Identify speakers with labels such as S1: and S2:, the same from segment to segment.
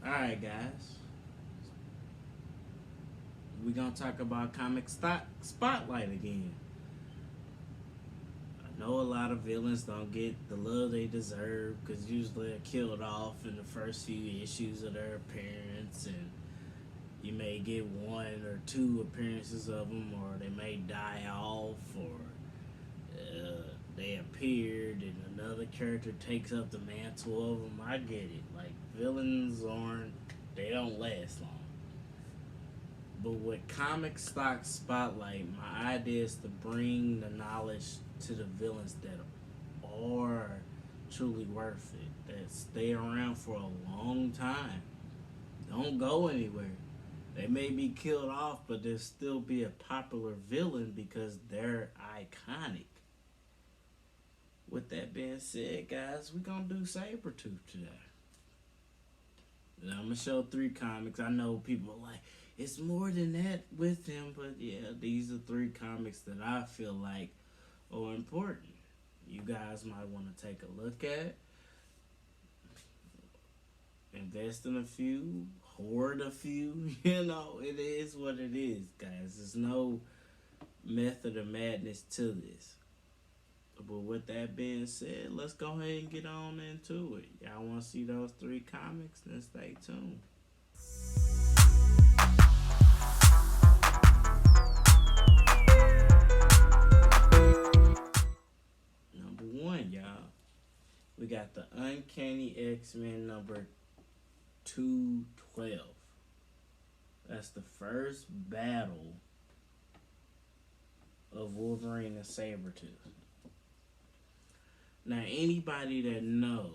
S1: Alright, guys. We're gonna talk about spotlight again. I know a lot of villains don't get the love they deserve because usually they're killed off in the first few issues of their appearance, and you may get one or two appearances of them, or they may die off, or they appeared and another character takes up the mantle of them. I get it. Like, villains aren't, they don't last long. But with Comic Stock Spotlight, my idea is to bring the knowledge to the villains that are truly worth it, that stay around for a long time, don't go anywhere. They may be killed off, but they'll still be a popular villain because they're iconic. With that being said, guys, we're gonna do Sabretooth today. And I'm gonna show three comics. I know people are like, it's more than that with him, but yeah, these are three comics that I feel like are important. You guys might want to take a look at, invest in a few, hoard a few. You know, it is what it is, guys. There's no method of madness to this. But with that being said, let's go ahead and get on into it. Y'all want to see those three comics? Then stay tuned. Number one, y'all. We got the Uncanny X-Men number 212. That's the first battle of Wolverine and Sabretooth. Now, anybody that know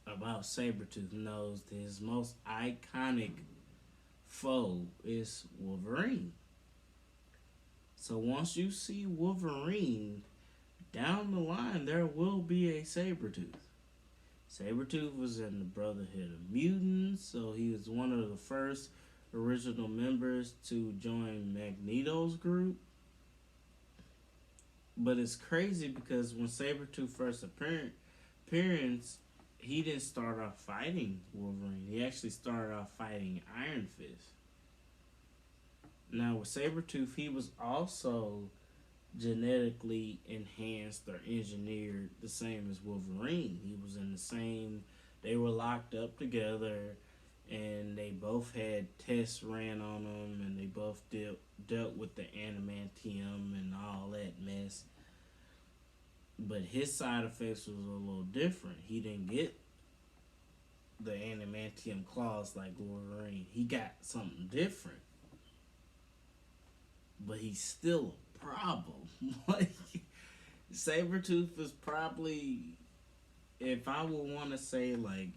S1: about Sabretooth knows that his most iconic foe is Wolverine. So once you see Wolverine, down the line there will be a Sabretooth. Sabretooth was in the Brotherhood of Mutants, so he was one of the first original members to join Magneto's group. But it's crazy because when Sabretooth first appearance, he didn't start off fighting Wolverine. He actually started off fighting Iron Fist. Now with Sabretooth, he was also genetically enhanced or engineered the same as Wolverine. He was in the same, they were locked up together, and they both had tests ran on them, and they both dealt with the adamantium and all that mess. But his side effects was a little different. He didn't get the adamantium claws like Wolverine. He got something different. But he's still a problem. Like, Sabretooth is probably, if I would want to say, like,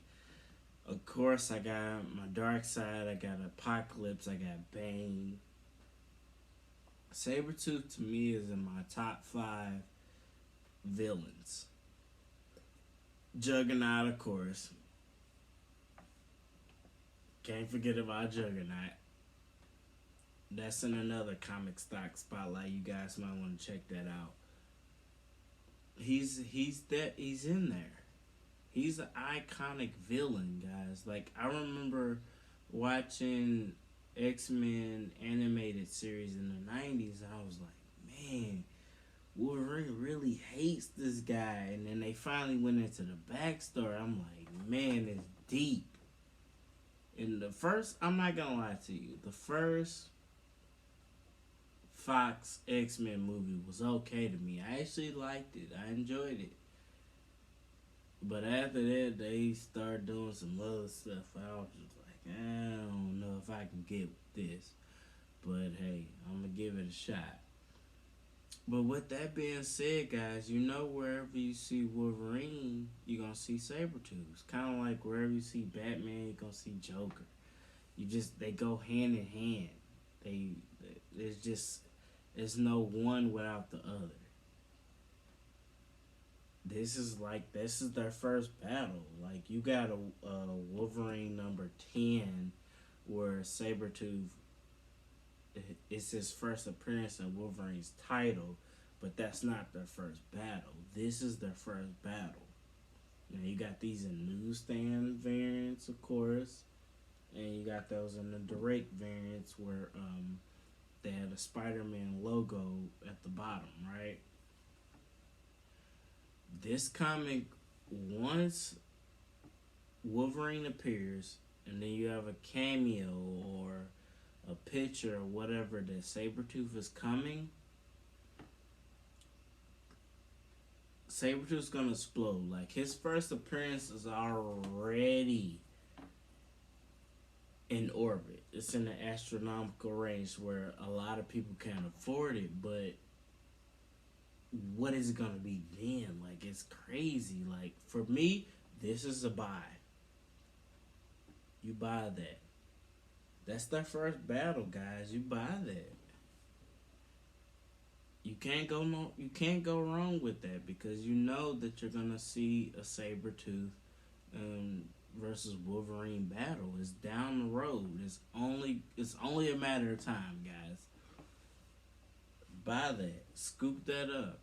S1: of course, I got my dark side, I got Apocalypse, I got Bane. Sabretooth to me is in my top 5 villains. Juggernaut, of course. Can't forget about Juggernaut. That's in another comic stock spotlight. You guys might want to check that out. He's in there. He's an iconic villain, guys. Like, I remember watching X-Men animated series in the 90s, and I was like, man, Wolverine really hates this guy. And then they finally went into the backstory. I'm like, man, it's deep. And the first, I'm not gonna lie to you, the first Fox X-Men movie was okay to me. I actually liked it. I enjoyed it. But after that, they started doing some other stuff. I was just like, I don't know if I can get with this. But hey, I'm going to give it a shot. But with that being said, guys, you know wherever you see Wolverine, you're going to see Sabretooth. It's kind of like wherever you see Batman, you're going to see Joker. They go hand in hand. There's no one without the other. This is their first battle. Like, you got a Wolverine number 10 where Sabretooth, it's his first appearance in Wolverine's title, but that's not their first battle. This is their first battle. Now you got these in newsstand variants, of course, and you got those in the direct variants where they have a Spider-Man logo at the bottom, right? This comic, once Wolverine appears, and then you have a cameo or a picture or whatever that Sabretooth is coming, Sabretooth's gonna explode. Like, his first appearance is already in orbit. It's in the astronomical range where a lot of people can't afford it, but what is it gonna be then? Like, it's crazy. Like, for me, this is a buy. You buy that. That's their first battle, guys. You buy that. You can't go wrong with that because you know that you're gonna see a Sabretooth versus Wolverine battle. It's down the road. It's only a matter of time, guys. Buy that. Scoop that up.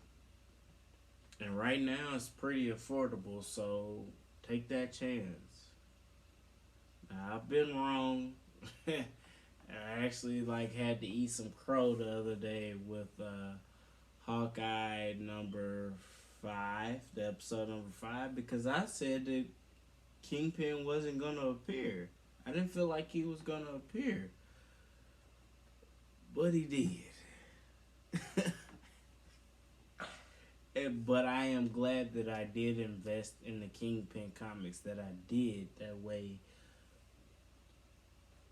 S1: And right now it's pretty affordable, so take that chance. Now, I've been wrong. I actually had to eat some crow the other day with Hawkeye number 5, the episode number 5, because I said that Kingpin wasn't gonna appear. I didn't feel like he was gonna appear, but he did. But I am glad that I did invest in the Kingpin comics that I did. That way,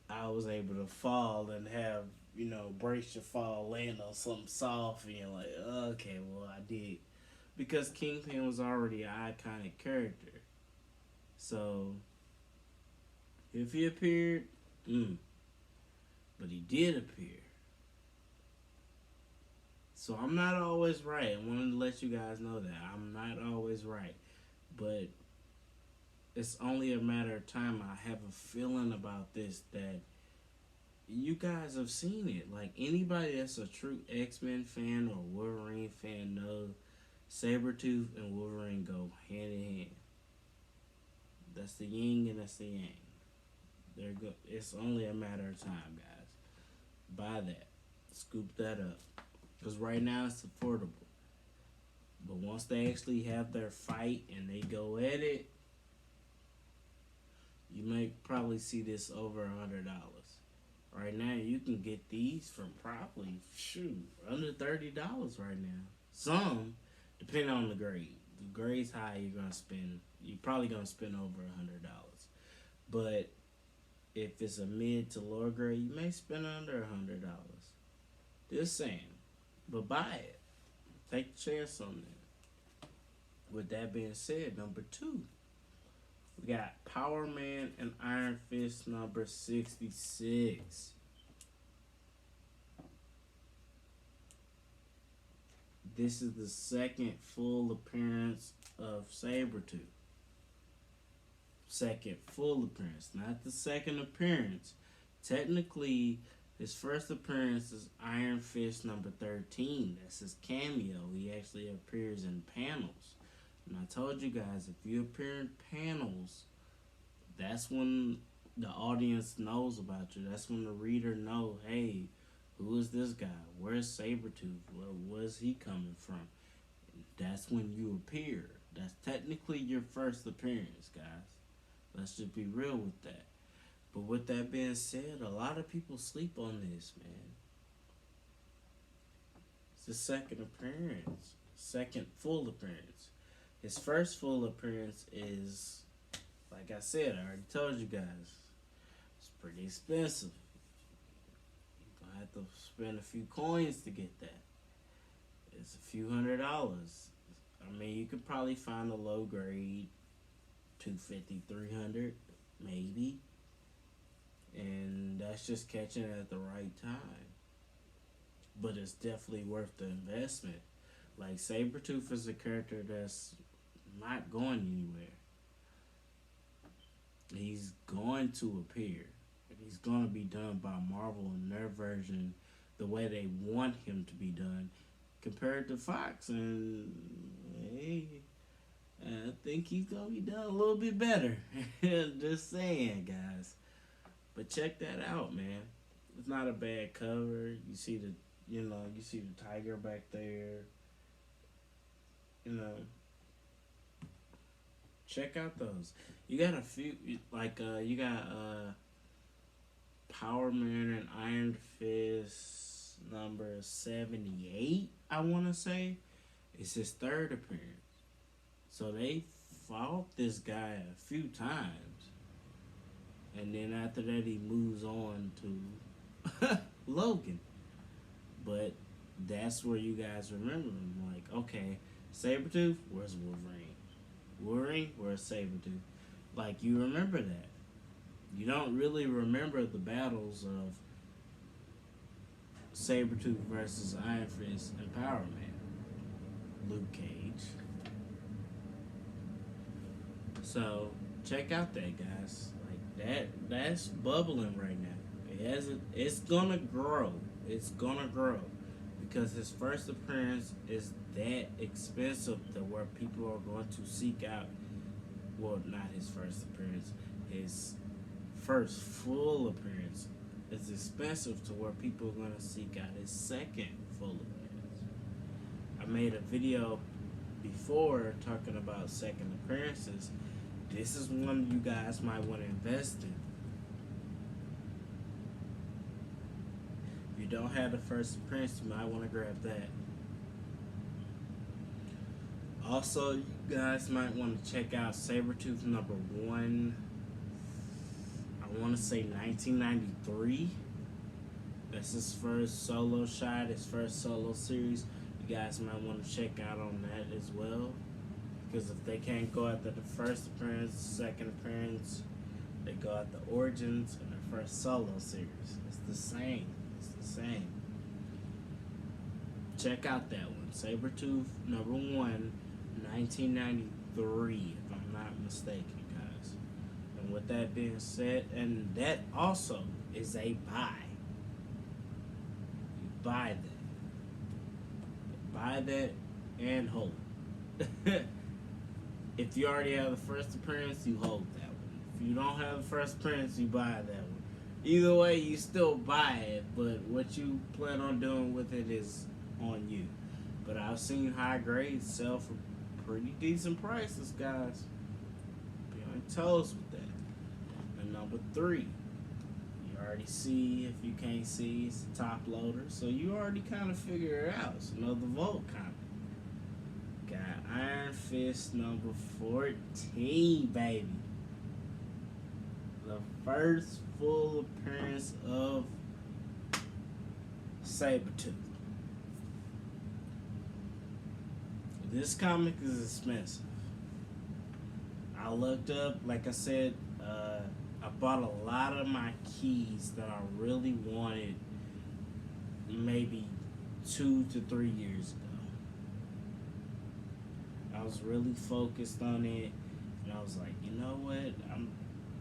S1: I was able to fall and have, brace your fall, land on something soft, and you're like, okay, well, I did. Because Kingpin was already an iconic character. So, if he appeared, but he did appear. So, I'm not always right. I wanted to let you guys know that. I'm not always right. But it's only a matter of time. I have a feeling about this that you guys have seen it. Like, anybody that's a true X-Men fan or Wolverine fan knows Sabretooth and Wolverine go hand in hand. That's the yin and that's the yang. It's only a matter of time, guys. Buy that. Scoop that up. Because right now it's affordable. But once they actually have their fight and they go at it, you may probably see this over $100. Right now, you can get these for probably, under $30 right now. Some, depending on the grade. The grade's high, you're probably going to spend over $100. But if it's a mid to lower grade, you may spend under $100. Just saying. But buy it. Take a chance on that. With that being said, number 2. We got Power Man and Iron Fist number 66. This is the second full appearance of Sabretooth. Second full appearance, not the second appearance. Technically, his first appearance is Iron Fist number 13. That's his cameo. He actually appears in panels. And I told you guys, if you appear in panels, that's when the audience knows about you. That's when the reader knows, hey, who is this guy? Where's Sabretooth? Where's he coming from? That's when you appear. That's technically your first appearance, guys. Let's just be real with that. But with that being said, a lot of people sleep on this, man. It's the second appearance. Second full appearance. His first full appearance is, like I said, I already told you guys, it's pretty expensive. You're going to have to spend a few coins to get that. It's a few $100. I mean, you could probably find a low grade, $250, $300, maybe. And that's just catching it at the right time. But it's definitely worth the investment. Like, Sabretooth is a character that's not going anywhere. He's going to appear. He's going to be done by Marvel in their version the way they want him to be done compared to Fox. And hey, I think he's gonna be done a little bit better. Just saying, guys. But check that out, man. It's not a bad cover. You see the tiger back there. You know, check out those. You got a few you got Power Man and Iron Fist number 78. I want to say it's his third appearance. So they fought this guy a few times, and then after that he moves on to Logan. But that's where you guys remember him. Like, okay, Sabretooth, where's Wolverine? Wolverine, where's Sabretooth? Like, you remember that. You don't really remember the battles of Sabretooth versus Iron Fist and Power Man. Luke Cage. So, check out that, guys. Like, that's bubbling right now. It's gonna grow. It's gonna grow. Because his first appearance is that expensive to where people are going to seek out. Well, not his first appearance. His first full appearance is expensive to where people are going to seek out his second full appearance. I made a video before talking about second appearances. This is one you guys might want to invest in. If you don't have the first appearance, you might want to grab that. Also, you guys might want to check out Sabretooth number 1. I want to say 1993. That's his first solo shot, his first solo series. You guys might want to check out on that as well. Because if they can't go after the first appearance, second appearance, they go at the origins and the first solo series. It's the same. It's the same. Check out that one. Sabretooth number 1, 1993, if I'm not mistaken, guys. And with that being said, and that also is a buy. You buy that. Buy that and hold it. If you already have the first appearance, you hold that one. If you don't have the first appearance, you buy that one. Either way, you still buy it, but what you plan on doing with it is on you. But I've seen high grades sell for pretty decent prices, guys. Be on toes with that. And number 3, you already see, if you can't see, it's the top loader. So you already kind of figure it out. It's another Volt comic. Got Iron Fist number 14, baby. The first full appearance of Sabretooth. This comic is expensive. I looked up, like I said, I bought a lot of my keys that I really wanted maybe 2 to 3 years ago. I was really focused on it, and I was like, you know what? I'm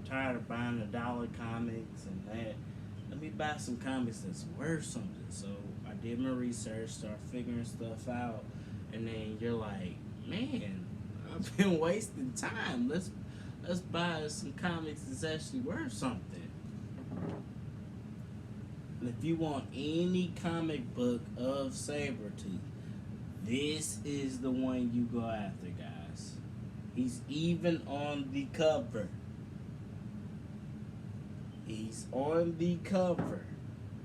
S1: tired of buying the dollar comics and that. Let me buy some comics that's worth something. So I did my research, started figuring stuff out, and then you're like, man, I've been wasting time. Let's buy some comics that's actually worth something. And if you want any comic book of Sabretooth, this is the one you go after, guys. He's even on the cover. He's on the cover.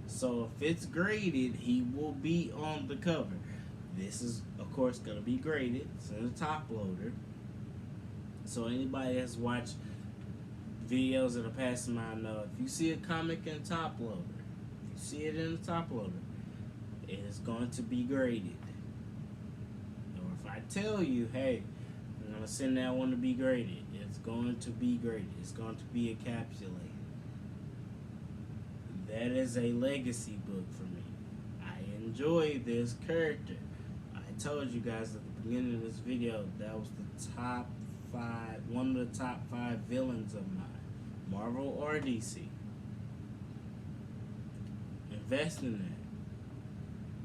S1: So if it's graded, he will be on the cover. This is, of course, going to be graded. It's in the top loader. So anybody that's watched videos of the past might know, if you see a comic in top loader, if you see it in the top loader, it is going to be graded. I tell you, hey, I'm going to send that one to be graded. It's going to be graded. It's going to be encapsulated. That is a legacy book for me. I enjoy this character. I told you guys at the beginning of this video, that was the top 5, one of the top 5 villains of mine. Marvel or DC. Invest in that.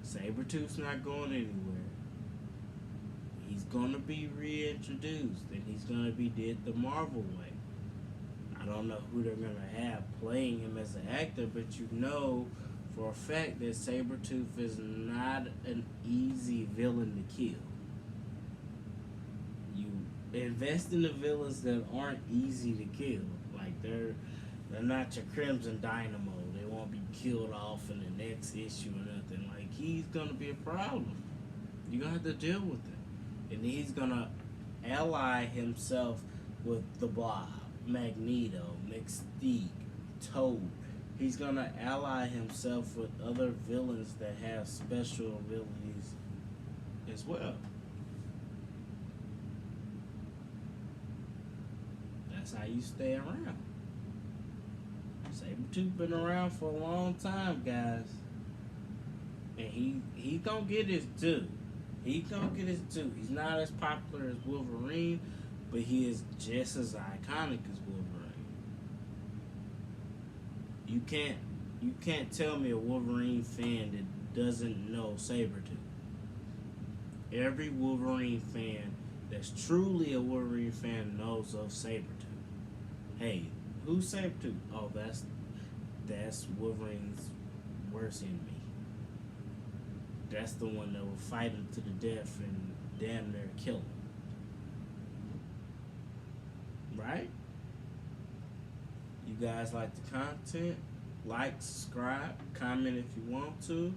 S1: Sabretooth's not going anywhere. He's gonna be reintroduced, and he's gonna be did the Marvel way. I don't know who they're gonna have playing him as an actor, but you know for a fact that Sabretooth is not an easy villain to kill. You invest in the villains that aren't easy to kill. Like they're not your Crimson Dynamo. They won't be killed off in the next issue or nothing. Like he's gonna be a problem. You're gonna have to deal with him. And he's gonna ally himself with the Blob, Magneto, Mystique, Toad. He's gonna ally himself with other villains that have special abilities as well. That's how you stay around. Sabretooth been around for a long time, guys. And he gonna get his due. He gonna get his due. He's not as popular as Wolverine, but he is just as iconic as Wolverine. You can't tell me a Wolverine fan that doesn't know Sabretooth. Every Wolverine fan that's truly a Wolverine fan knows of Sabretooth. Hey, who's Sabretooth? Oh, that's Wolverine's worst enemy. That's the one that will fight him to the death and damn near kill him. Right? You guys like the content? Like, subscribe, comment if you want to.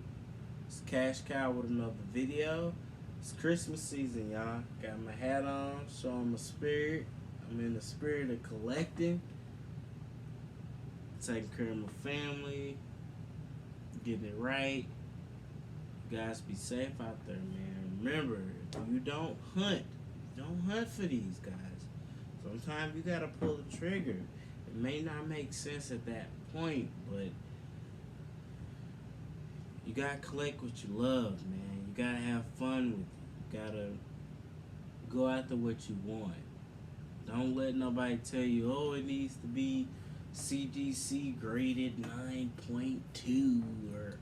S1: It's Cash Cow with another video. It's Christmas season, y'all. Got my hat on, showing my spirit. I'm in the spirit of collecting. Taking care of my family. Getting it right. You guys be safe out there, man. Remember, if you don't hunt for these guys. Sometimes you gotta pull the trigger. It may not make sense at that point, but you gotta collect what you love, man. You gotta have fun with it. You gotta go after what you want. Don't let nobody tell you, oh, it needs to be CGC graded 9.2 or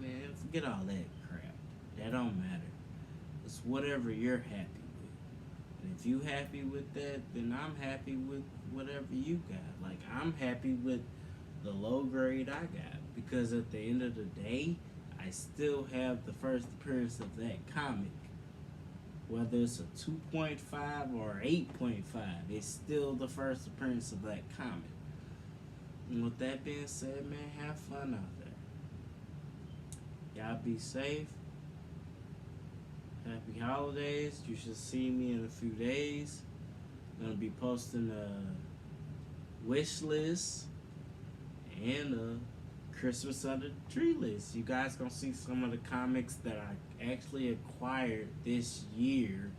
S1: man, forget all that crap. That don't matter. It's whatever you're happy with. And if you happy with that, then I'm happy with whatever you got. Like I'm happy with the low grade I got because at the end of the day, I still have the first appearance of that comic. Whether it's a 2.5 or 8.5, it's still the first appearance of that comic. And with that being said, man, have fun out there. Y'all be safe. Happy holidays. You should see me in a few days. I'm going to be posting a wish list and a Christmas under the tree list. You guys going to see some of the comics that I actually acquired this year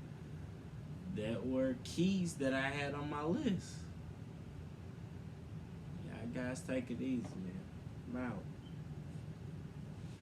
S1: that were keys that I had on my list. Y'all guys take it easy, man. I'm out.